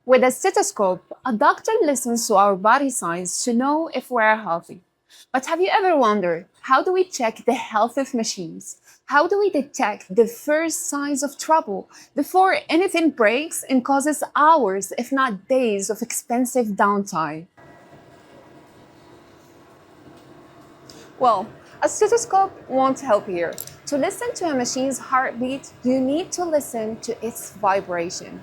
With a stethoscope, a doctor listens to our body signs to know if we're healthy. But have you ever wondered, how do we check the health of machines? How do we detect the first signs of trouble before anything breaks and causes hours, if not days, of expensive downtime? Well, a stethoscope won't help here. To listen to a machine's heartbeat, you need to listen to its vibration.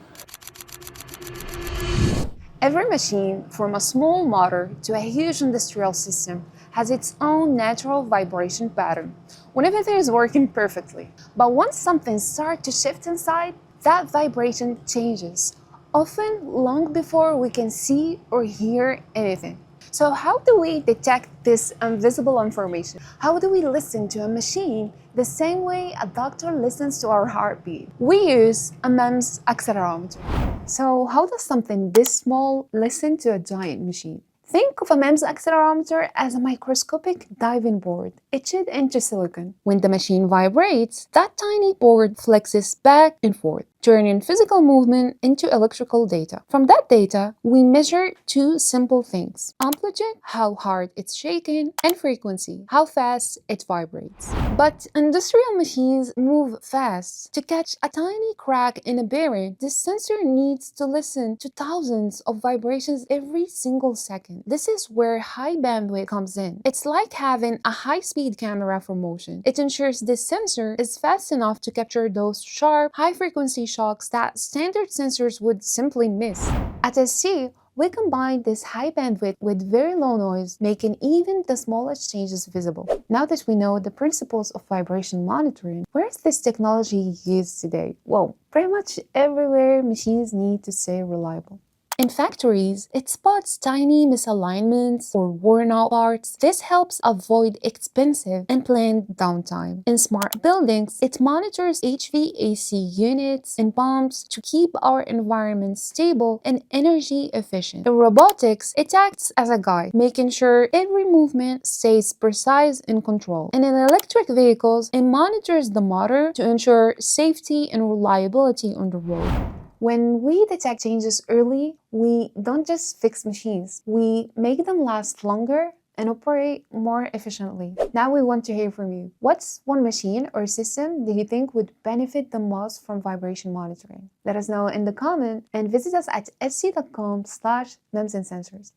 Every machine, from a small motor to a huge industrial system, has its own natural vibration pattern when everything is working perfectly. But once something starts to shift inside, that vibration changes, often long before we can see or hear anything. So how do we detect this invisible information? How do we listen to a machine the same way a doctor listens to our heartbeat? We use a MEMS accelerometer. So how does something this small listen to a giant machine? Think of a MEMS accelerometer as a microscopic diving board etched into silicon. When the machine vibrates, that tiny board flexes back and forth, turning physical movement into electrical data. From that data, we measure two simple things: amplitude, how hard it's shaking, and frequency, how fast it vibrates. But industrial machines move fast. To catch a tiny crack in a bearing, this sensor needs to listen to thousands of vibrations every single second. This is where high bandwidth comes in. It's like having a high-speed camera for motion. It ensures this sensor is fast enough to capture those sharp, high-frequency shocks that standard sensors would simply miss. At ST, we combine this high bandwidth with very low noise, making even the smallest changes visible. Now that we know the principles of vibration monitoring, where is this technology used today? Well, pretty much everywhere machines need to stay reliable. In factories, it spots tiny misalignments or worn-out parts. This helps avoid expensive and planned downtime. In smart buildings, it monitors HVAC units and pumps to keep our environment stable and energy efficient. In robotics, it acts as a guide, making sure every movement stays precise and controlled. And in electric vehicles, it monitors the motor to ensure safety and reliability on the road. When we detect changes early, we don't just fix machines, we make them last longer and operate more efficiently. Now we want to hear from you. What's one machine or system that you think would benefit the most from vibration monitoring? Let us know in the comment and visit us at etsy.com/memsandSensors.